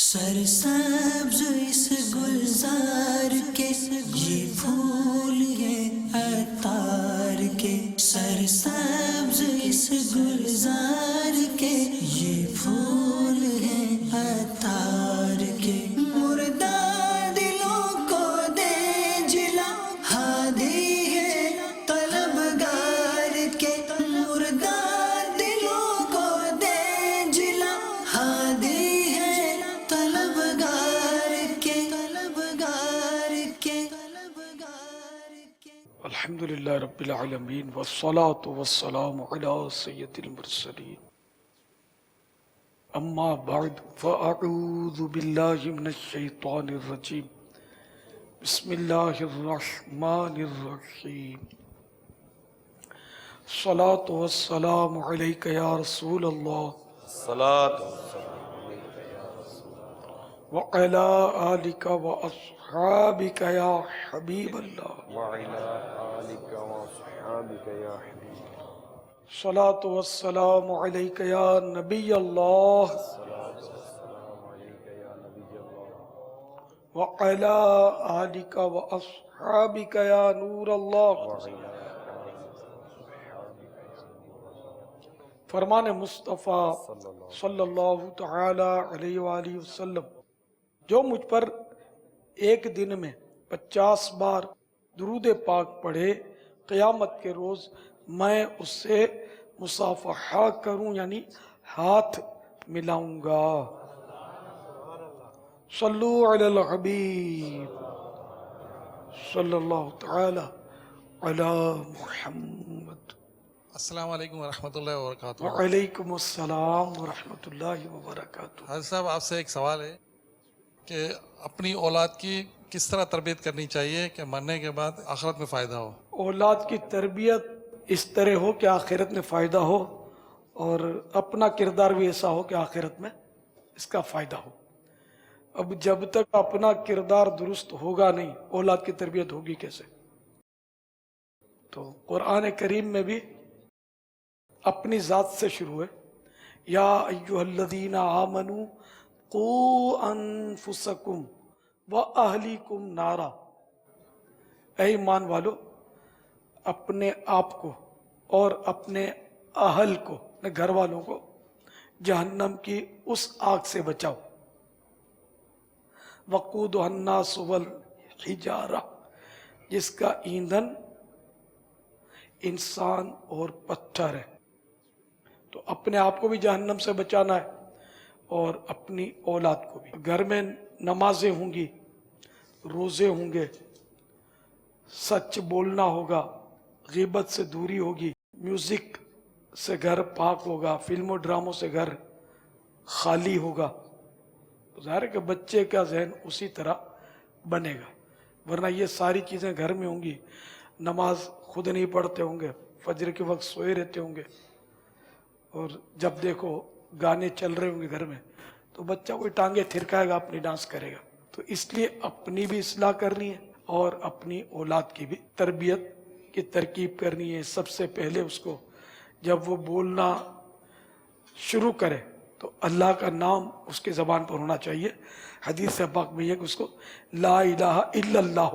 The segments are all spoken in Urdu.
سرسبز اس گلزار کے یہ پھول یہ عطار کے، سرسبز اس گلزار کے یہ پھول ہیں عطار کے، مردہ دلوں کو دے جلا ہادی ہے طلبگار کے، مردہ دلوں کو دے جلا ہادی الحمدللہ رب العالمین والصلاة والسلام علی سید المرسلین، اما بعد فاعوذ باللہ من الشیطان الرجیم، بسم اللہ الرحمن الرحیم، الصلاة والسلام علیک یا رسول اللہ وعلی آلک واصحابک یا حبیب اللہ، الصلاة والسلام علیک یا نبی اللہ وعلی آلک واصحابک یا نور اللہ۔ فرمان مصطفیٰ صلی اللہ تعالی علیہ وآلہ وسلم، جو مجھ پر ایک دن میں 50 بار درود پاک پڑھے، قیامت کے روز میں اس سے مصافحہ کروں، یعنی ہاتھ ملاؤں گا۔ صلو علی الحبیب صلی اللہ تعالی علی محمد۔ السلام علیکم ورحمۃ اللہ وبرکاتہ۔ وعلیکم السلام ورحمۃ اللہ وبرکاتہ۔ حضرت صاحب، آپ سے ایک سوال ہے کہ اپنی اولاد کی کس طرح تربیت کرنی چاہیے کہ مرنے کے بعد آخرت میں فائدہ ہو؟ اولاد کی تربیت اس طرح ہو کہ آخرت میں فائدہ ہو، اور اپنا کردار بھی ایسا ہو کہ آخرت میں اس کا فائدہ ہو۔ اب جب تک اپنا کردار درست ہوگا نہیں، اولاد کی تربیت ہوگی کیسے؟ تو قرآن کریم میں بھی اپنی ذات سے شروع ہے، یا ایھا الذین آمنوا قوا انفسکم واہلیکم نارا، اے ایمان والو اپنے آپ کو اور اپنے اہل کو، اپنے گھر والوں کو جہنم کی اس آگ سے بچاؤ۔ وقودھا الناس والحجارہ، جس کا ایندھن انسان اور پتھر ہے۔ تو اپنے آپ کو بھی جہنم سے بچانا ہے اور اپنی اولاد کو بھی۔ گھر میں نمازیں ہوں گی، روزے ہوں گے، سچ بولنا ہوگا، غیبت سے دوری ہوگی، میوزک سے گھر پاک ہوگا، فلم و ڈراموں سے گھر خالی ہوگا، ظاہر ہے کہ بچے کا ذہن اسی طرح بنے گا۔ ورنہ یہ ساری چیزیں گھر میں ہوں گی، نماز خود نہیں پڑھتے ہوں گے، فجر کے وقت سوئے رہتے ہوں گے، اور جب دیکھو گانے چل رہے ہوں گے گھر میں، تو بچہ کوئی ٹانگیں تھرکائے گا، اپنی ڈانس کرے گا۔ تو اس لیے اپنی بھی اصلاح کرنی ہے اور اپنی اولاد کی بھی تربیت کی ترکیب کرنی ہے۔ سب سے پہلے اس کو جب وہ بولنا شروع کرے تو اللہ کا نام اس کے زبان پر ہونا چاہیے۔ حدیث پاک میں یہ کہ اس کو لا الہ الا اللہ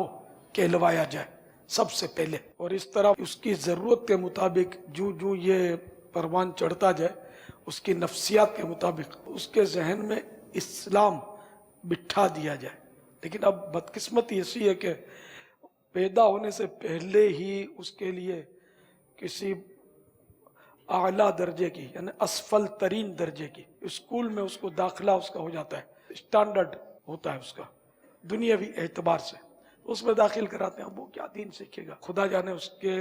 کہلوایا جائے سب سے پہلے، اور اس طرح اس کی ضرورت کے مطابق جو یہ پروان چڑھتا جائے، اس کی نفسیات کے مطابق اس کے ذہن میں اسلام بٹھا دیا جائے۔ لیکن اب بدقسمتی ایسی ہے کہ پیدا ہونے سے پہلے ہی اس کے لیے کسی اعلیٰ درجے کی، یعنی اسفل ترین درجے کی اسکول میں اس کو داخلہ اس کا ہو جاتا ہے، اسٹینڈرڈ ہوتا ہے اس کا دنیاوی اعتبار سے، اس میں داخل کراتے ہیں۔ وہ کیا دین سیکھے گا؟ خدا جانے اس کے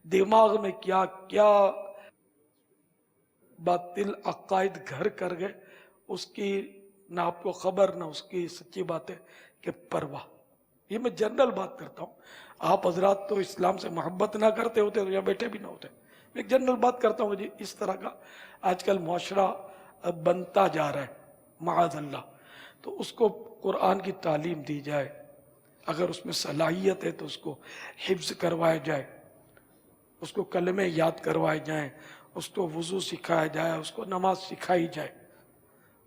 دماغ میں کیا کیا باطل عقائد گھر کر گئے، اس کی نہ آپ کو خبر نہ اس کی سچی بات ہے کہ پرواہ۔ یہ میں جنرل بات کرتا ہوں، آپ حضرات تو اسلام سے محبت نہ کرتے ہوتے تو یہاں بیٹھے بھی نہ ہوتے۔ میں ایک جنرل بات کرتا ہوں جی، اس طرح کا آج کل معاشرہ بنتا جا رہا ہے معاذ اللہ، تو اس کو قرآن کی تعلیم دی جائے، اگر اس میں صلاحیت ہے تو اس کو حفظ کروایا جائے، اس کو کلمے یاد کروائے جائیں، اس کو وضو سکھایا جائے، اس کو نماز سکھائی جائے،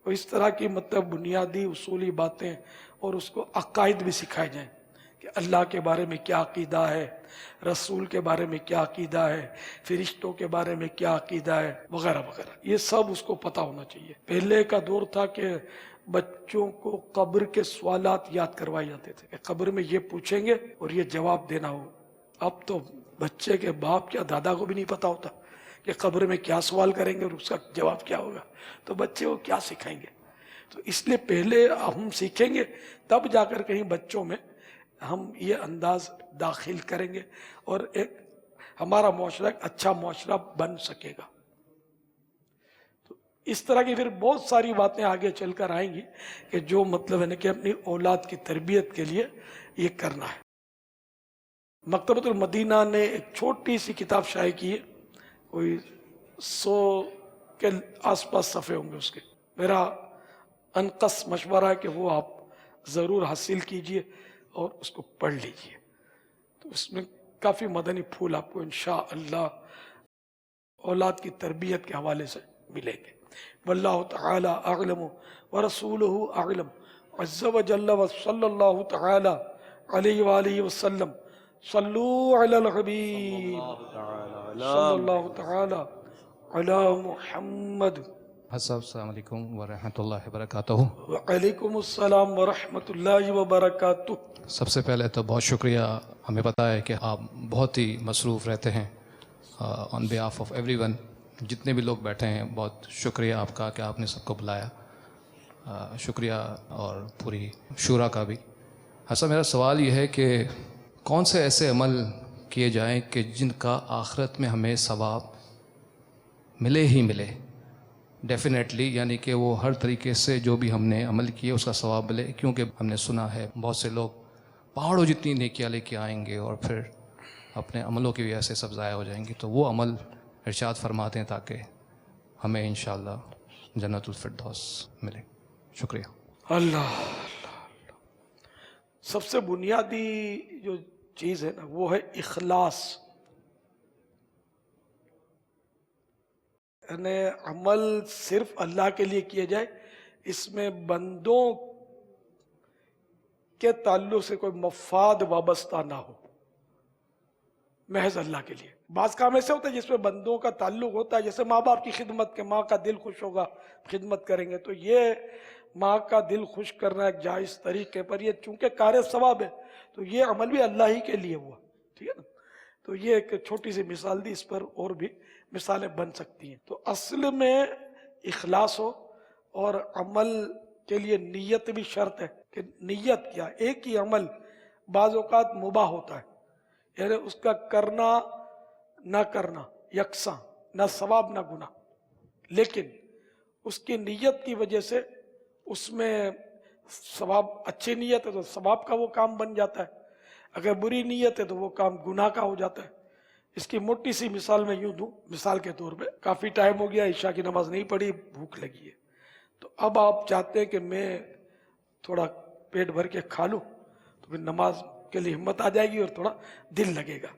اور اس طرح کی مطلب بنیادی اصولی باتیں اور اس کو عقائد بھی سکھائے جائیں کہ اللہ کے بارے میں کیا عقیدہ ہے، رسول کے بارے میں کیا عقیدہ ہے، فرشتوں کے بارے میں کیا عقیدہ ہے، وغیرہ وغیرہ. یہ سب اس کو پتہ ہونا چاہیے. پہلے کا دور تھا کہ بچوں کو قبر کے سوالات یاد کروائے جاتے تھے کہ قبر میں یہ پوچھیں گے اور یہ جواب دینا ہو. اب تو بچے کے باپ کیا دادا کو بھی نہیں پتا ہوتا کہ قبر میں کیا سوال کریں گے اور اس کا جواب کیا ہوگا. تو بچے کو کیا سکھائیں گے؟ تو اس لیے پہلے ہم سیکھیں گے تب جا کر کہیں بچوں میں ہم یہ انداز داخل کریں گے اور ایک ہمارا معاشرہ ایک اچھا معاشرہ بن سکے گا. تو اس طرح کی پھر بہت ساری باتیں آگے چل کر آئیں گی کہ جو مطلب ہے نا کہ اپنی اولاد کی تربیت کے لیے یہ کرنا ہے. مکتبۃ المدینہ نے ایک چھوٹی سی کتاب شائع کی ہے، کوئی 100 کے آس پاس صفحے ہوں گے اس کے. میرا انقص مشورہ ہے کہ وہ آپ ضرور حاصل کیجئے اور اس کو پڑھ لیجئے. تو اس میں کافی مدنی پھول آپ کو انشاءاللہ اولاد کی تربیت کے حوالے سے ملیں گے. واللہ تعالی اعلم ورسولہ اعلم عز وجل وصلی اللہ تعالی علیہ وآلہ وسلم. صلو علی الحبیب صلی اللہ تعالی علی محمد. صاحب السلام علیکم ورحمۃ اللہ وبرکاتہ. وعلیکم السلام ورحمۃ اللہ وبرکاتہ. سب سے پہلے تو بہت شکریہ. ہمیں پتہ ہے کہ آپ بہت ہی مصروف رہتے ہیں. آن بیہاف آف ایوری ون، جتنے بھی لوگ بیٹھے ہیں، بہت شکریہ آپ کا کہ آپ نے سب کو بلایا. شکریہ اور پوری شورا کا بھی. ایسا میرا سوال یہ ہے کہ کون سے ایسے عمل کیے جائیں کہ جن کا آخرت میں ہمیں ثواب ملے ہی ملے ڈیفینیٹلی، یعنی کہ وہ ہر طریقے سے جو بھی ہم نے عمل کیے اس کا ثواب ملے. کیونکہ ہم نے سنا ہے بہت سے لوگ پہاڑوں جتنی نیکیاں لے کے آئیں گے اور پھر اپنے عملوں کی وجہ سے سب ضائع ہو جائیں گے. تو وہ عمل ارشاد فرماتے ہیں تاکہ ہمیں انشاءاللہ جنت الفردوس ملے. شکریہ. اللہ. سب سے بنیادی جو چیز ہے نا وہ ہے اخلاص. یعنی عمل صرف اللہ کے لیے کیا جائے، اس میں بندوں کے تعلق سے کوئی مفاد وابستہ نہ ہو، محض اللہ کے لیے. بعض کام ایسے ہوتے ہیں جس میں بندوں کا تعلق ہوتا ہے، جیسے ماں باپ کی خدمت کے، ماں کا دل خوش ہوگا خدمت کریں گے، تو یہ ماں کا دل خوش کرنا ایک جائز طریقے پر، یہ چونکہ کار ثواب ہے تو یہ عمل بھی اللہ ہی کے لیے ہوا. ٹھیک ہے نا. تو یہ ایک چھوٹی سی مثال دی، اس پر اور بھی مثالیں بن سکتی ہیں. تو اصل میں اخلاص ہو اور عمل کے لیے نیت بھی شرط ہے کہ نیت کیا. ایک ہی عمل بعض اوقات مباح ہوتا ہے، یعنی اس کا کرنا نہ کرنا یکساں، نہ ثواب نہ گناہ، لیکن اس کی نیت کی وجہ سے اس میں ثواب، اچھی نیت ہے تو ثواب کا وہ کام بن جاتا ہے، اگر بری نیت ہے تو وہ کام گناہ کا ہو جاتا ہے. اس کی موٹی سی مثال میں یوں دوں. مثال کے طور پہ کافی ٹائم ہو گیا، عشاء کی نماز نہیں پڑھی، بھوک لگی ہے، تو اب آپ چاہتے ہیں کہ میں تھوڑا پیٹ بھر کے کھا لوں تو پھر نماز کے لیے ہمت آ جائے گی اور تھوڑا دل لگے گا،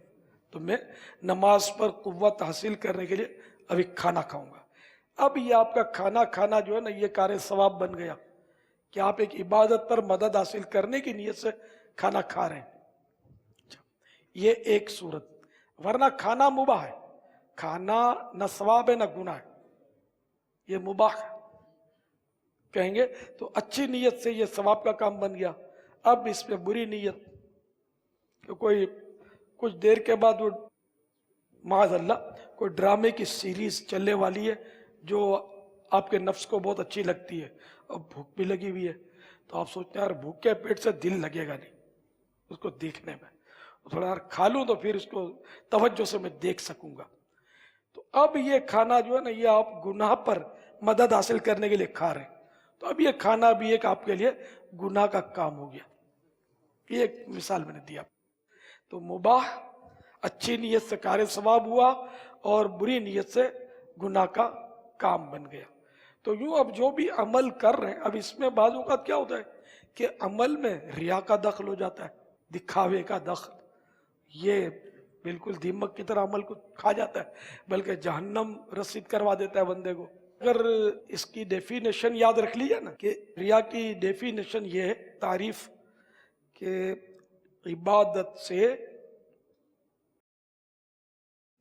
تو میں نماز پر قوت حاصل کرنے کے لیے ابھی کھانا کھاؤں گا. اب یہ آپ کا کھانا کھانا جو ہے نا یہ کار ثواب بن گیا کہ آپ ایک عبادت پر مدد حاصل کرنے کی نیت سے کھانا کھا رہے ہیں. یہ ایک صورت. ورنہ کھانا مباح ہے، کھانا نہ ثواب ہے نہ گناہ ہے، یہ مباح ہے. کہیں گے تو اچھی نیت سے یہ ثواب کا کام بن گیا. اب اس میں بری نیت کہ کوئی کچھ دیر کے بعد وہ معاذ اللہ کوئی ڈرامے کی سیریز چلنے والی ہے جو آپ کے نفس کو بہت اچھی لگتی ہے، اور بھوک بھی لگی ہوئی ہے، تو آپ سوچتے ہیں یار بھوکے پیٹ سے دل لگے گا نہیں اس کو دیکھنے میں، تھوڑا یار کھا لوں تو پھر اس کو توجہ سے میں دیکھ سکوں گا. تو اب یہ کھانا جو ہے نا یہ آپ گناہ پر مدد حاصل کرنے کے لیے کھا رہے ہیں، تو اب یہ کھانا بھی ایک آپ کے لیے گناہ کا کام ہو گیا. یہ ایک مثال میں نے دیا. تو مباح اچھی نیت سے کار ثواب ہوا اور بری نیت سے گناہ کا کام بن گیا. تو یوں اب جو بھی عمل کر رہے ہیں، اب اس میں بعض اوقات کیا ہوتا ہے کہ عمل میں ریا کا دخل ہو جاتا ہے، دکھاوے کا دخل. یہ بالکل دیمک کی طرح عمل کو کھا جاتا ہے، بلکہ جہنم رسید کروا دیتا ہے بندے کو. اگر اس کی ڈیفینیشن یاد رکھ لیجیے نا کہ ریا کی ڈیفینیشن یہ ہے، تعریف، کہ عبادت سے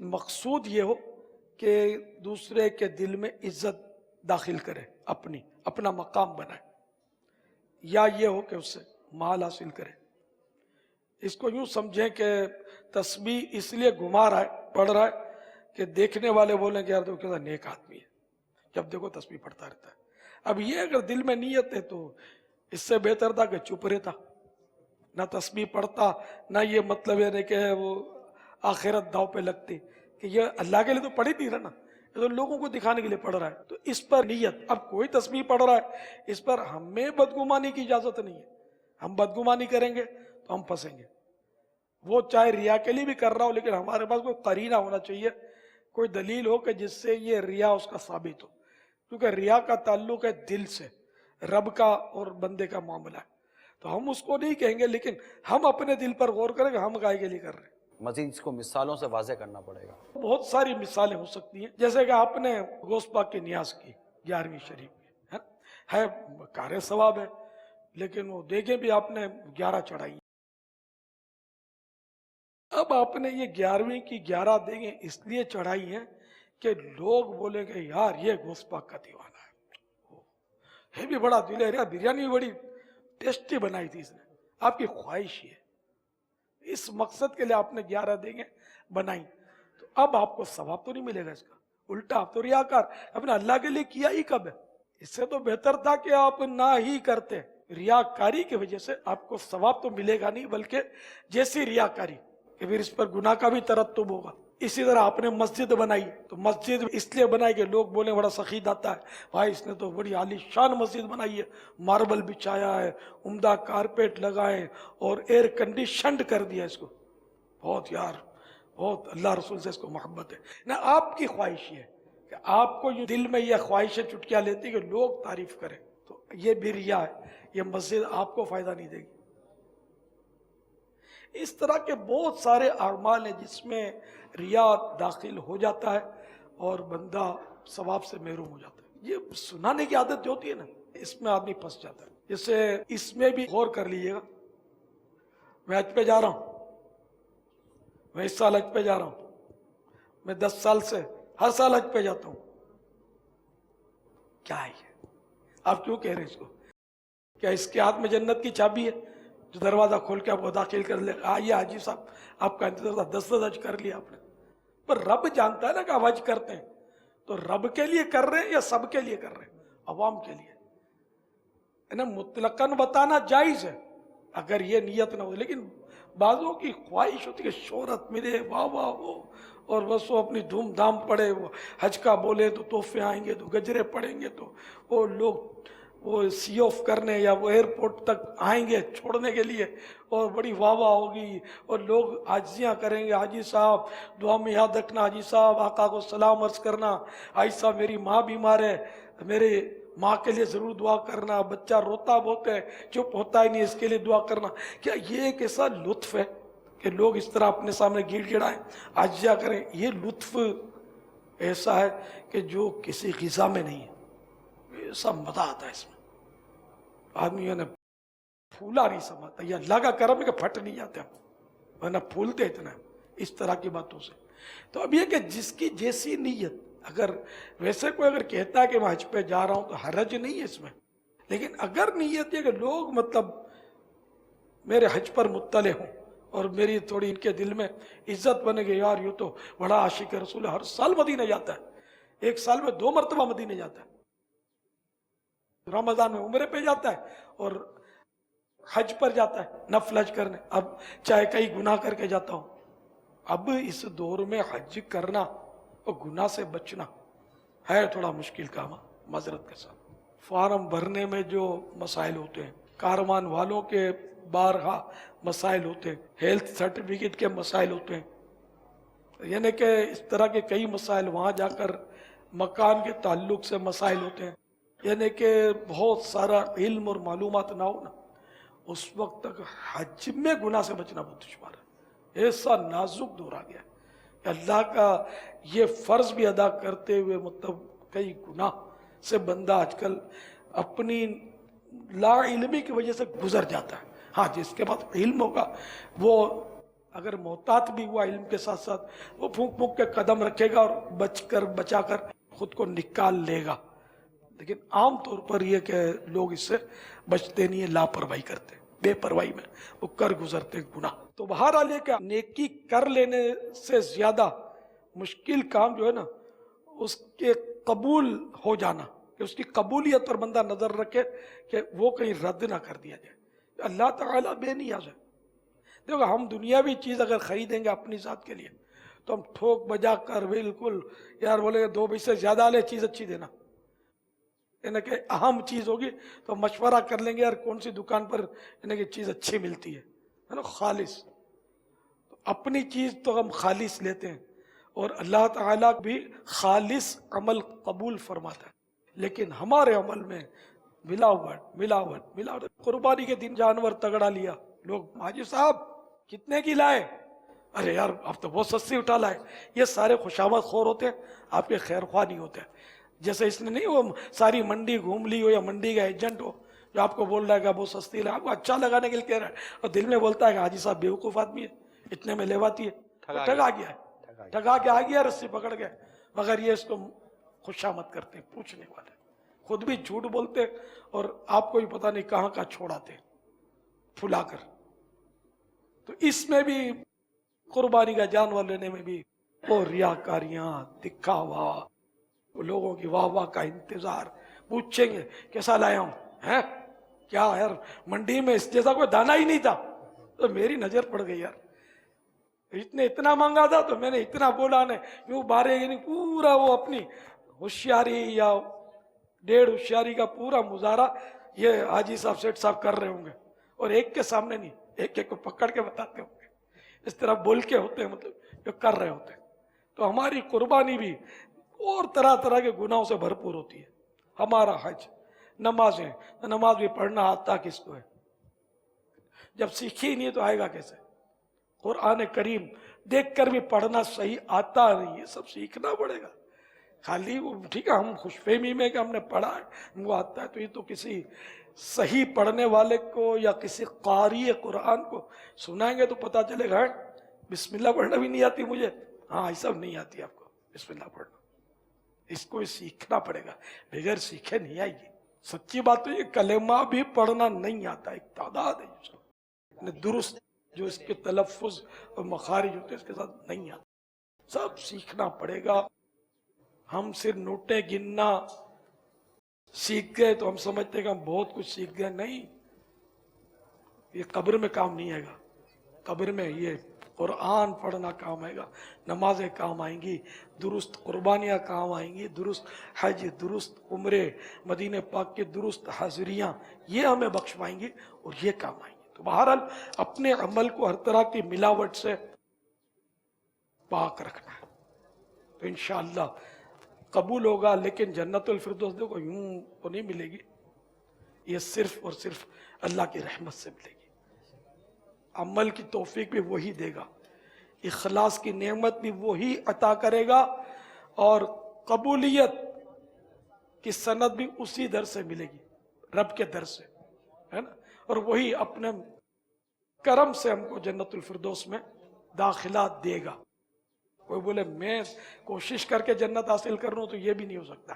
مقصود یہ ہو کہ دوسرے کے دل میں عزت داخل کرے، اپنا مقام بنائے، یا یہ ہو کہ اس سے مال حاصل کرے۔ اس کو یوں سمجھیں کہ تسبیح اس لیے گھما رہا ہے، پڑھ رہا ہے کہ دیکھنے والے بولیں کہ یار تو کیسا نیک آدمی ہے، جب دیکھو تسبیح پڑھتا رہتا ہے۔ اب یہ اگر دل میں نیت ہے تو اس سے بہتر تھا کہ چپ رہتا، نہ تسبیح پڑھتا، نہ یہ مطلب ہے کہ وہ آخرت داؤ پہ لگتی، کہ یہ اللہ کے لیے تو پڑھی تھی نا، یہ تو لوگوں کو دکھانے کے لیے پڑھ رہا ہے۔ تو اس پر نیت، اب کوئی تسبیح پڑھ رہا ہے، اس پر ہمیں بدگمانی کی اجازت نہیں ہے۔ ہم بدگمانی کریں گے تو ہم پھنسیں گے۔ وہ چاہے ریا کے لیے بھی کر رہا ہو، لیکن ہمارے پاس کوئی قرینہ ہونا چاہیے، کوئی دلیل ہو کہ جس سے یہ ریا اس کا ثابت ہو، کیونکہ ریا کا تعلق ہے دل سے، رب کا اور بندے کا معاملہ ہے۔ تو ہم اس کو نہیں کہیں گے، لیکن ہم اپنے دل پر غور کریں کہ ہم گائے کے لیے کر رہے ہیں۔ مزید اس کو مثالوں سے واضح کرنا پڑے گا۔ بہت ساری مثالیں ہو سکتی ہیں، جیسے کہ آپ نے غوث پاک کی نیاز کی 11ویں شریف میں، ہے کار ثواب ہے، لیکن وہ دیکھیں بھی آپ نے 11 چڑھائی۔ اب آپ نے یہ 11ویں کی 11 دیگیں اس لیے چڑھائی ہیں کہ لوگ بولیں گے یار یہ غوث پاک کا دیوانہ ہے بھی بڑا دل ہے، بریانی بھی بڑی ٹیسٹی بنائی تھی اس نے، آپ کی خواہش یہ ہے، اس مقصد کے لیے آپ نے 11 دیگیں بنائی، تو اب آپ کو ثواب تو نہیں ملے گا اس کا، الٹا آپ تو ریاکار، اپنے اللہ کے لیے کیا ہی کب ہے؟ اس سے تو بہتر تھا کہ آپ نہ ہی کرتے۔ ریاکاری کی وجہ سے آپ کو ثواب تو ملے گا نہیں، بلکہ جیسی ریاکاری کہ پھر اس پر گناہ کا بھی ترتب ہوگا۔ اسی طرح آپ نے مسجد بنائی، تو مسجد اس لیے بنائی کہ لوگ بولیں بڑا سخی داتا ہے، بھائی اس نے تو بڑی عالی شان مسجد بنائی ہے، ماربل بچھایا ہے، عمدہ کارپیٹ لگائے اور ایئر کنڈیشنڈ کر دیا اس کو، بہت یار بہت اللہ رسول سے اس کو محبت ہے نہ۔ آپ کی خواہش یہ ہے کہ آپ کو یہ دل میں یہ خواہشیں چٹکیاں لیتی کہ لوگ تعریف کریں، تو یہ بھی ریا ہے، یہ مسجد آپ کو فائدہ نہیں دے گی۔ اس طرح کے بہت سارے اعمال ہیں جس میں ریا داخل ہو جاتا ہے اور بندہ ثواب سے محروم ہو جاتا ہے۔ یہ سنانے کی عادت جو ہوتی ہے نا، اس میں آدمی پھنس جاتا ہے۔ جیسے اس میں بھی غور کر لیجیے گا، میں حج پہ جا رہا ہوں، میں اس سال حج پہ جا رہا ہوں، میں 10 سال سے ہر سال حج پہ جاتا ہوں، کیا ہے یہ؟ آپ کیوں کہہ رہے ہیں اس کو؟ کیا اس کے ہاتھ میں جنت کی چابی ہے جو دروازہ کھول کے آپ کو داخل کر لے؟ آئیے حاجی صاحب، آپ کا انتظار تھا، 10 حج کر لیا آپ نے، پر رب جانتا ہے نا کہ آپ حج کرتے ہیں، تو رب کے لیے کر رہے ہیں یا سب کے لیے کر رہے ہیں؟ عوام کے لیے مطلقاً بتانا جائز ہے اگر یہ نیت نہ ہو، لیکن بعضوں کی خواہش ہوتی ہے کہ شہرت ملے، واہ واہ وہ، اور بس وہ اپنی دھوم دھام پڑے، وہ حج کا بولے تو تحفے آئیں گے، تو گجرے پڑیں گے، تو وہ لوگ وہ سی آف کرنے یا وہ ایئرپورٹ تک آئیں گے چھوڑنے کے لیے، اور بڑی واہ واہ ہوگی، اور لوگ حاجیاں کریں گے، حاجی صاحب دعا میں یاد رکھنا، حاجی صاحب آقا کو سلام عرض کرنا، حاجی صاحب میری ماں بیمار ہے، میرے ماں کے لیے ضرور دعا کرنا، بچہ روتا بہت ہے چپ ہوتا ہی نہیں، اس کے لیے دعا کرنا۔ کیا یہ ایک ایسا لطف ہے کہ لوگ اس طرح اپنے سامنے گڑ گڑائیں، عاجزیاں کریں؟ یہ لطف ایسا ہے کہ جو کسی غذا میں نہیں ہے، ایسا مزہ آتا ہے اس میں، آدمی نے پھولا نہیں سماتا، یہ اللہ کا کرم ہے کہ پھٹ نہیں جاتے ہم، ورنہ پھولتے اتنا اس طرح کی باتوں سے۔ تو اب یہ کہ جس کی جیسی نیت، اگر ویسے کوئی اگر کہتا ہے کہ میں حج پہ جا رہا ہوں تو حرج نہیں ہے اس میں، لیکن اگر نیت یہ کہ لوگ مطلب میرے حج پر مطلع ہوں اور میری تھوڑی ان کے دل میں عزت بنے گی، یار یہ تو بڑا عاشق رسول ہے، ہر سال مدینہ جاتا ہے، ایک سال میں 2 مرتبہ مدینہ جاتا ہے، رمضان میں عمرے پہ جاتا ہے اور حج پر جاتا ہے، نفل حج کرنے، اب چاہے کئی گناہ کر کے جاتا ہوں۔ اب اس دور میں حج کرنا اور گناہ سے بچنا ہے تھوڑا مشکل کام، معذرت کے ساتھ۔ فارم بھرنے میں جو مسائل ہوتے ہیں، کاروان والوں کے بارہا مسائل ہوتے ہیں، ہیلتھ سرٹیفکیٹ کے مسائل ہوتے ہیں، یعنی کہ اس طرح کے کئی مسائل، وہاں جا کر مکان کے تعلق سے مسائل ہوتے ہیں، یعنی کہ بہت سارا علم اور معلومات نہ ہونا، اس وقت تک حج میں گناہ سے بچنا بہت دشوار ہے۔ ایسا نازک دور آ گیا کہ اللہ کا یہ فرض بھی ادا کرتے ہوئے مطلب کئی گناہ سے بندہ آج کل اپنی لا علمی کی وجہ سے گزر جاتا ہے. ہاں جس کے پاس علم ہوگا وہ اگر محتاط بھی ہوا علم کے ساتھ ساتھ وہ پھونک پھونک کے قدم رکھے گا اور بچا کر خود کو نکال لے گا. لیکن عام طور پر یہ کہ لوگ اس سے بچتے نہیں ہیں، لاپرواہی کرتے، بے پرواہی میں وہ کر گزرتے گناہ. تو بہرحال یہ کہ نیکی کر لینے سے زیادہ مشکل کام جو ہے نا اس کے قبول ہو جانا، کہ اس کی قبولیت پر بندہ نظر رکھے کہ وہ کہیں رد نہ کر دیا جائے. اللہ تعالیٰ بے نیاز ہے. دیکھو ہم دنیاوی چیز اگر خریدیں گے اپنی ذات کے لیے تو ہم ٹھوک بجا کر بالکل یار بولے گا 2 پیسے زیادہ لے، چیز اچھی دینا، یعنی کہ اہم چیز ہوگی تو مشورہ کر لیں گے یار کون سی دکان پر یعنی کہ چیز اچھی ملتی ہے نا، خالص. تو اپنی چیز تو ہم خالص لیتے ہیں اور اللہ تعالیٰ بھی خالص عمل قبول فرماتا ہے. لیکن ہمارے عمل میں ملاوٹ. قربانی کے دن جانور تگڑا لیا، لوگ حاجی صاحب کتنے کی لائے؟ ارے یار اب تو بہت سستی اٹھا لائے. یہ سارے خوشامد خور ہوتے ہیں، آپ کے خیر خواہ نہیں ہوتے. جیسے اس نے نہیں وہ ساری منڈی گھوم لی ہو یا منڈی کا ایجنٹ ہو جو آپ کو بول رہا ہے کہ بہت سستی لائے، آپ کو اچھا لگانے کے لیے کہہ رہا ہے اور دل میں بولتا ہے کہ حاجی صاحب بیوقوف آدمی ہے، اتنے میں لیواتی ہے، ٹھگا گیا ہے، ٹھگا کے آ گیا، رسی پکڑ گئے. مگر یہ اس کو خوشامد کرتے ہیں پوچھنے والے، خود بھی جھوٹ بولتے اور آپ کو بھی پتہ نہیں کہاں کا چھوڑاتے پھلا کر. تو اس میں بھی قربانی کا جانور لینے میں بھی وہ ریاکاریاں، دکھاوا، لوگوں کی واہ واہ کا انتظار، پوچھیں گے کیسا لایا ہوں، ہیں کیا یار منڈی میں اس جیسا کوئی دانا ہی نہیں تھا. تو میری نظر پڑ گئی یار، اتنا مانگا تھا تو میں نے اتنا بولا نے یوں بارے گی نہیں. پورا وہ اپنی ہوشیاری یا 1.5 ہوشیاری کا پورا مظاہرہ یہ حاجی صاحب سیٹ صاحب کر رہے ہوں گے اور ایک کے سامنے نہیں، ایک ایک کو پکڑ کے بتاتے ہوں گے، اس طرح بول کے ہوتے ہیں، مطلب جو کر رہے ہوتے ہیں. تو ہماری قربانی بھی اور طرح طرح کے گناہوں سے بھرپور ہوتی ہے. ہمارا حج، نمازیں، نماز بھی پڑھنا آتا کس کو ہے؟ جب سیکھی نہیں تو آئے گا کیسے؟ قرآن کریم دیکھ کر بھی پڑھنا صحیح آتا نہیں ہے، سب سیکھنا پڑے گا. خالی وہ ٹھیک ہے ہم خوش فہمی میں کہ ہم نے پڑھا ہے ہم کو آتا ہے، تو یہ تو کسی صحیح پڑھنے والے کو یا کسی قاری قرآن کو سنائیں گے تو پتہ چلے گا بسم اللہ پڑھنا بھی نہیں آتی مجھے. ہاں یہ سب نہیں آتی آپ کو بسم اللہ پڑھنا، اس کو سیکھنا پڑے گا، بغیر سیکھے نہیں آئے گی. سچی بات تو یہ کلمہ بھی پڑھنا نہیں آتا، ایک تعداد ہے جو درست جو اس کے تلفظ اور مخارج ہوتے ہیں اس کے ساتھ نہیں آتا، سب سیکھنا پڑے گا. ہم صرف نوٹیں گننا سیکھ گئے تو ہم سمجھتے ہیں کہ ہم بہت کچھ سیکھ گئے. نہیں، یہ قبر میں کام نہیں آئے گا. قبر میں یہ قرآن پڑھنا کام آئے گا، نمازیں کام آئیں گی، درست قربانیاں کام آئیں گی، درست حج، درست عمرے، مدینہ پاک کے درست حاضریاں، یہ ہمیں بخشوائیں گی اور یہ کام آئیں گی. تو بہرحال اپنے عمل کو ہر طرح کی ملاوٹ سے پاک رکھنا ہے تو انشاءاللہ قبول ہوگا. لیکن جنت الفردوس دیکھو یوں تو نہیں ملے گی، یہ صرف اور صرف اللہ کی رحمت سے ملے گی. عمل کی توفیق بھی وہی دے گا، اخلاص کی نعمت بھی وہی عطا کرے گا اور قبولیت کی سند بھی اسی در سے ملے گی، رب کے در سے، ہے نا. اور وہی اپنے کرم سے ہم کو جنت الفردوس میں داخلہ دے گا. کوئی بولے میں کوشش کر کے جنت حاصل کر رہا ہوں تو یہ بھی نہیں ہو سکتا.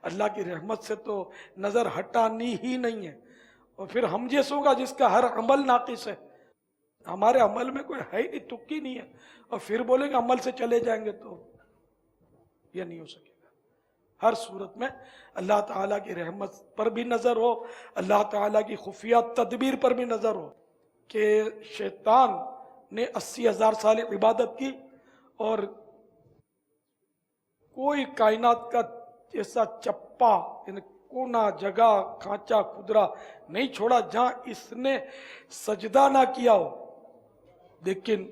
اللہ کی رحمت سے تو نظر ہٹانی ہی نہیں ہے. اور پھر ہم جیسوں کا جس کا ہر عمل ناقص ہے، ہمارے عمل میں کوئی ہے ہی نہیں، تکی نہیں ہے، اور پھر بولیں گے عمل سے چلے جائیں گے تو یہ نہیں ہو سکے گا. ہر صورت میں اللہ تعالیٰ کی رحمت پر بھی نظر ہو، اللہ تعالیٰ کی خفیہ تدبیر پر بھی نظر ہو کہ شیطان نے 80,000 سال عبادت کی اور کوئی کائنات کا ایسا چپا یعنی کونا جگہ کھانچا کھدرا نہیں چھوڑا جہاں اس نے سجدہ نہ کیا ہو. لیکن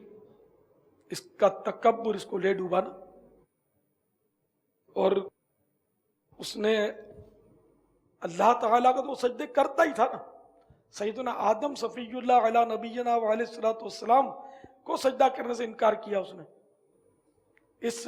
اس کا تکبر اس کو لے ڈوبا نا، اور اس نے اللہ تعالیٰ کا تو سجدے کرتا ہی تھا نا. سیدنا آدم صفی اللہ علیہ نبینا علیہ الصلوۃ والسلام کو سجدہ کرنے سے انکار کیا اس نے. اس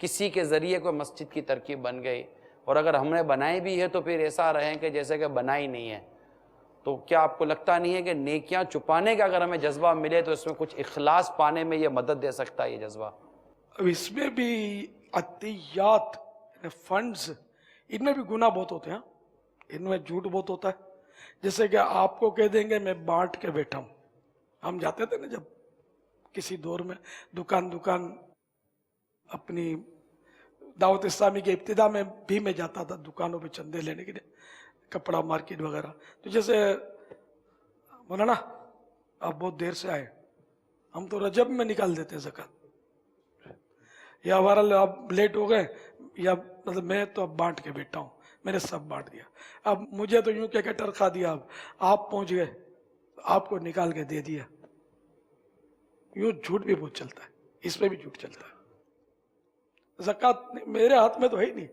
کسی کے ذریعے کوئی مسجد کی ترکیب بن گئی, اور اگر ہم نے بنائی بھی ہے تو پھر ایسا رہیں کہ جیسے کہ بنائی نہیں ہے, تو کیا آپ کو لگتا نہیں ہے کہ نیکیاں چھپانے کا اگر ہمیں جذبہ ملے تو اس میں کچھ اخلاص پانے میں یہ مدد دے سکتا ہے یہ جذبہ؟ اب اس میں بھی عطیات فنڈز, ان میں بھی گناہ بہت ہوتے ہیں, ان میں جھوٹ بہت ہوتا ہے. جیسے کہ آپ کو کہہ دیں گے میں بانٹ کے بیٹھا ہوں. ہم جاتے تھے نا جب کسی دور میں دکان اپنی دعوت اسلامی کے ابتدا میں بھی میں جاتا تھا دکانوں پہ چندے لینے کے لیے, کپڑا مارکیٹ وغیرہ. تو جیسے مولانا آپ بہت دیر سے آئے, ہم تو رجب میں نکال دیتے زکات, یا ہمارا آپ لیٹ ہو گئے, یا مطلب میں تو اب بانٹ کے بیٹھا ہوں, میں نے سب بانٹ دیا. اب مجھے تو یوں کہ ٹرکھا دیا, اب آپ پہنچ گئے, آپ کو نکال کے دے دیا. یوں جھوٹ بھی بہت چلتا ہے, اس میں بھی جھوٹ چلتا ہے. زکات میرے ہاتھ میں تو ہے ہی نہیں,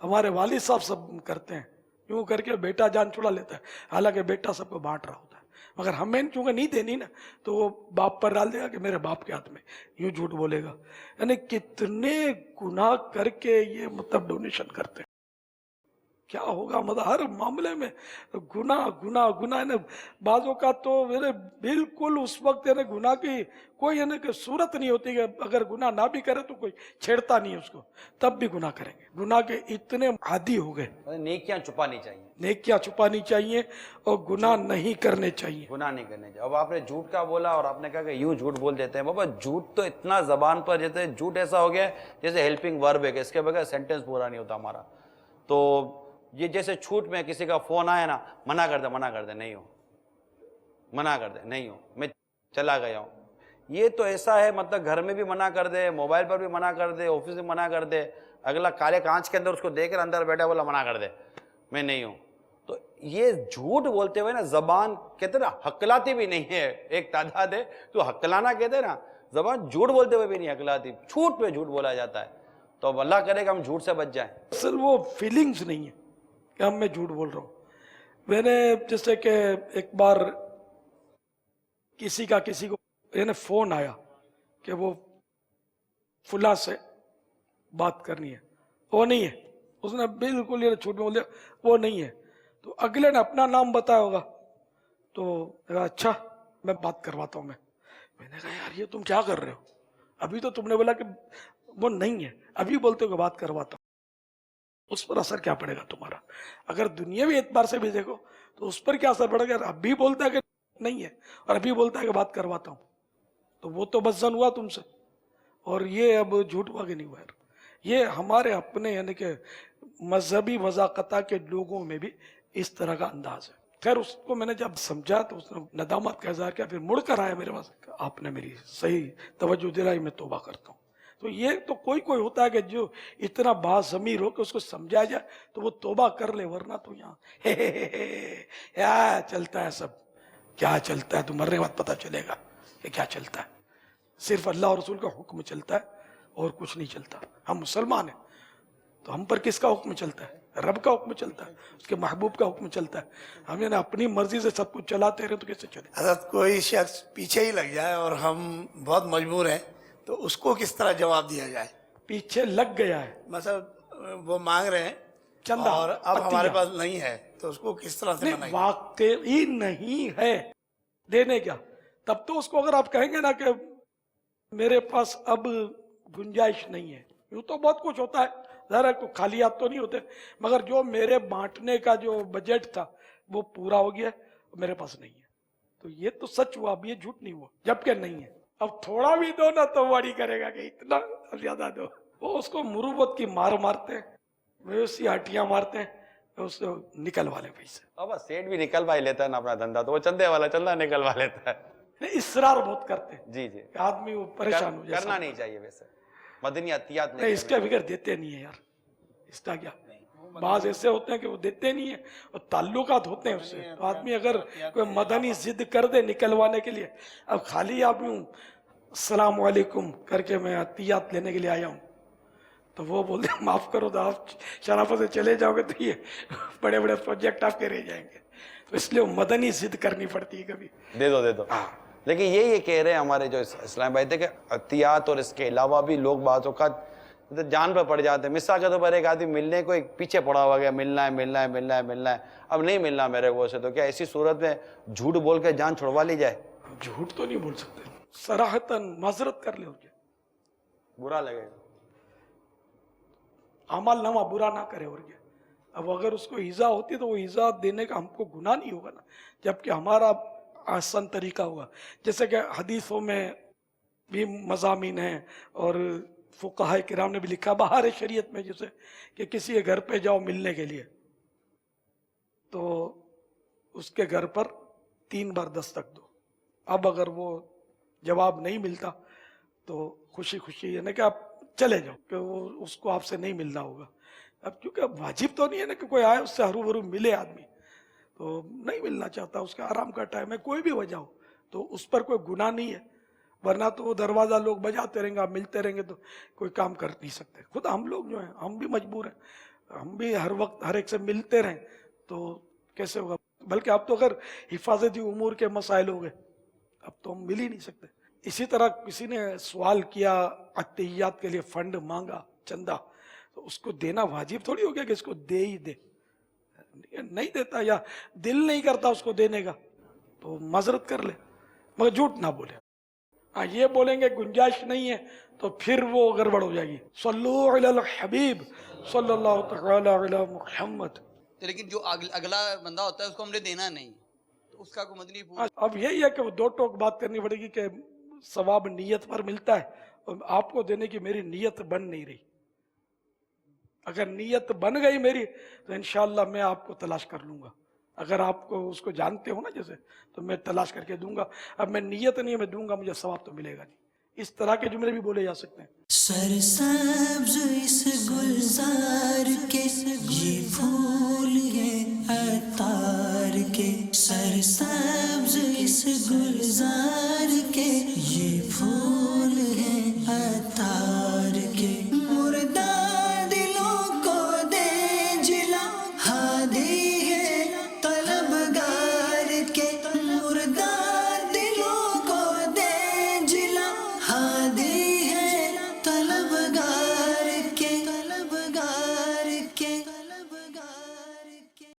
ہمارے والد صاحب سب کرتے ہیں. یوں کر کے بیٹا جان چھڑا لیتا ہے, حالانکہ بیٹا سب کو بانٹ رہا ہوتا ہے. مگر ہمیں چونکہ نہیں دینی نا, تو وہ باپ پر ڈال دے گا کہ میرے باپ کے ہاتھ میں, یوں جھوٹ بولے گا. یعنی کتنے گناہ کر کے یہ مطلب ڈونیشن کرتے ہیں. کیا ہوگا مطلب ہر معاملے میں گناہ گناہ گناہ. بعض اوقات تو میرے بالکل اس وقت یعنی گناہ کی کوئی یعنی کہ صورت نہیں ہوتی کہ اگر گناہ نہ بھی کرے تو کوئی چھیڑتا نہیں ہے اس کو, تب بھی گناہ کریں گے. گناہ کے اتنے عادی ہو گئے. نیکیاں چھپانی چاہیے, نیکیاں چھپانی چاہیے اور گناہ نہیں کرنے چاہیے. گناہ نہیں کرنے چاہیے. اب آپ نے جھوٹ کا بولا اور آپ نے کہا کہ یوں جھوٹ بول دیتے ہیں. بابا جھوٹ تو اتنا زبان پر جیسے جھوٹ ایسا ہو گیا جیسے ہیلپنگ ورب ہے کہ اس کے بغیر سینٹینس پورا نہیں ہوتا ہمارا. تو یہ جیسے چھوٹ میں کسی کا فون آیا نا, منع کر دے نہیں ہو, منع کر دے نہیں ہو, میں چلا گیا ہوں. یہ تو ایسا ہے مطلب گھر میں بھی منع کر دے, موبائل پر بھی منع کر دے, آفس میں منع کر دے, اگلا کالے کانچ کے اندر اس کو دیکھ کر اندر بیٹھا بولا منع کر دے میں نہیں ہوں. تو یہ جھوٹ بولتے ہوئے نا زبان کہتے نا ہکلاتی بھی نہیں ہے. ایک تعداد ہے تو ہکلانا کہتے ہیں نا, زبان جھوٹ بولتے ہوئے بھی نہیں ہکلاتی, جھوٹ پہ جھوٹ بولا جاتا ہے. تو اب اللہ کرے گا ہم جھوٹ سے بچ جائیں. اصل وہ فیلنگز نہیں ہے کہ ہم میں جھوٹ بول رہا ہوں. میں نے جیسے کہ ایک بار کسی کو یعنی فون آیا کہ وہ فلاں سے بات کرنی ہے, وہ نہیں ہے. اس نے بالکل یہ جھوٹ بول دیا وہ نہیں ہے. تو اگلے نے اپنا نام بتایا ہوگا, تو اچھا میں بات کرواتا ہوں. میں نے کہا یار یہ تم کیا کر رہے ہو, ابھی تو تم نے بولا کہ وہ نہیں ہے, ابھی بولتے ہو کہ بات کرواتا ہوں. اس پر اثر کیا پڑے گا تمہارا؟ اگر دنیاوی اعتبار سے بھی دیکھو تو اس پر کیا اثر پڑے گا. ابھی بولتا ہے کہ نہیں ہے اور ابھی بولتا ہے کہ بات کرواتا ہوں, تو وہ تو بس زن ہوا تم سے, اور یہ اب جھوٹ ہوا کہ نہیں ہوا. یہ ہمارے اپنے یعنی کہ مذہبی وضاقتہ کے لوگوں میں بھی اس طرح کا انداز ہے. خیر اس کو میں نے جب سمجھا تو اس نے ندامت کا اظہار کیا, پھر مڑ کر آیا میرے پاس, آپ نے میری صحیح توجہ دلائی, میں توبہ کرتا ہوں. تو یہ تو کوئی ہوتا ہے کہ جو اتنا باضمیر ہو کہ اس کو سمجھا جائے تو وہ توبہ کر لے, ورنہ تو یہاں کیا چلتا ہے, سب کیا چلتا ہے تو مرنے کے بعد پتہ چلے گا کہ کیا چلتا ہے. صرف اللہ اور رسول کا حکم چلتا ہے اور کچھ نہیں چلتا. ہم مسلمان ہیں تو ہم پر کس کا حکم چلتا ہے؟ رب کا حکم چلتا ہے, اس کے محبوب کا حکم چلتا ہے. ہم یعنی اپنی مرضی سے سب کچھ چلاتے رہے تو کیسے چلے؟ حضرت کوئی شخص پیچھے ہی لگ جائے اور ہم بہت مجبور ہیں تو اس کو کس طرح جواب دیا جائے؟ پیچھے لگ گیا ہے, مثلا وہ مانگ رہے ہیں چندہ اور اب عطیہ. ہمارے پاس نہیں ہے تو اس کو کس طرح سے نہیں, منائیں؟ واقعی نہیں ہے دینے کیا, تب تو اس کو اگر آپ کہیں گے نا کہ میرے پاس اب گنجائش نہیں ہے, یوں تو بہت کچھ ہوتا ہے, ذرا کو خالی ہاتھ تو نہیں ہوتے, مگر جو میرے بانٹنے کا جو بجٹ تھا وہ پورا ہو گیا, میرے پاس نہیں ہے. تو یہ تو سچ ہوا, اب یہ جھوٹ نہیں ہوا, جبکہ نہیں ہے. اب تھوڑا بھی دو نا تو واڑی کرے گا کہ اتنا زیادہ دو. وہ اس کو مروت کی مار مارتے ہیں, ویسی ہٹیاں مارتے ہیں, اس کو نکلوا لے پیسے. اب سیٹ بھی نکلوا ہی لیتا ہے نا اپنا دھندا, تو وہ چندے والا چندہ نکلوا لیتا ہے. اصرار بہت کرتے ہیں. جی جی, آدمی وہ پریشان ہو جائے. کرنا نہیں چاہیے ویسے, مدنی عطیات نہیں, اس کے بغیر دیتے نہیں ہے یار, اس کا کیا. بعض ایسے ہوتے ہیں کہ وہ دیتے نہیں ہیں اور تعلقات ہوتے ہیں اس سے. تو آدمی اگر کوئی مدنی ضد کر دے نکلوانے کے لیے, اب خالی آپ یوں السلام علیکم کر کے میں عطیات لینے کے لیے آیا ہوں, تو وہ بولتے ہیں معاف کرو, تو آپ شرافت سے چلے جاؤ گے تو یہ بڑے بڑے پروجیکٹ آپ کے رہ جائیں گے. تو اس لیے مدنی ضد کرنی پڑتی ہے کبھی. دے دو. لیکن یہ کہہ رہے ہیں ہمارے جو اسلام بھائی تھے کہ عطیات اور اس کے علاوہ بھی لوگ بعض اوقات تو جان پہ پڑ جاتے ہیں. مثال کے طور پر ایک آدمی ملنے کو ایک پیچھے پڑا ہوا گیا, ملنا ہے, اب نہیں ملنا میرے کو سے, تو کیا ایسی صورت میں جھوٹ بول کے جان چھڑوا لی جائے؟ جھوٹ تو نہیں بول سکتے, صراحتاً معذرت کر لے ہو جائے, برا لگے گا. عمل نامہ برا نہ کرے اور کیا. اب اگر اس کو ایزا ہوتی تو وہ ایزا دینے کا ہم کو گناہ نہیں ہوگا نا, جبکہ ہمارا آسان طریقہ ہوا. جیسے کہ حدیثوں میں بھی مضامین ہیں اور فقہاء کرام نے بھی لکھا بہار شریعت میں, جیسے کہ کسی کے گھر پہ جاؤ ملنے کے لیے تو اس کے گھر پر 3 بار دستک دو. اب اگر وہ جواب نہیں ملتا تو خوشی خوشی یعنی کہ آپ چلے جاؤ کہ وہ اس کو آپ سے نہیں ملنا ہوگا. اب کیونکہ واجب تو نہیں ہے نا کہ کوئی آئے اس سے ہرو بھرو ملے, آدمی تو نہیں ملنا چاہتا, اس کا آرام کا ٹائم ہے, کوئی بھی وجہ ہو تو اس پر کوئی گناہ نہیں ہے. ورنہ تو وہ دروازہ لوگ بجاتے رہیں گے, آپ ملتے رہیں گے تو کوئی کام کر نہیں سکتے. خود ہم لوگ جو ہیں ہم بھی مجبور ہیں, ہم بھی ہر وقت ہر ایک سے ملتے رہیں تو کیسے ہوگا. بلکہ اب تو اگر حفاظتی امور کے مسائل ہو گئے, اب تو ہم مل ہی نہیں سکتے. اسی طرح کسی نے سوال کیا عطیات کے لیے, فنڈ مانگا, چندہ, تو اس کو دینا واجب تھوڑی ہو گیا کہ اس کو دے ہی دے. نہیں دیتا یا دل نہیں کرتا اس کو دینے کا تو معذرت کر لے, مگر جھوٹ نہ بولے. ہاں یہ بولیں گے گنجائش نہیں ہے تو پھر وہ گڑبڑ ہو جائے گی. صلو علی الحبیب صلی اللہ تعالی علی محمد. لیکن جو اگلا بندہ ہوتا ہے اس کو ہم نے دینا نہیں, تو اس کا کوئی مدنی پھول. اب یہی ہے کہ وہ 2 ٹوک بات کرنی پڑے گی کہ ثواب نیت پر ملتا ہے, اور آپ کو دینے کی میری نیت بن نہیں رہی. اگر نیت بن گئی میری تو انشاءاللہ میں آپ کو تلاش کر لوں گا. اگر آپ کو اس کو جانتے ہو نا جیسے, تو میں تلاش کر کے دوں گا. اب میں نیت نہیں ہے میں دوں گا, مجھے ثواب تو ملے گا نہیں. اس طرح کے جملے بھی بولے جا سکتے ہیں. سرسبز اس گلزار کے یہ پھول ہیں عطار کے, سرسبز اس گلزار کے یہ پھول ہیں عطار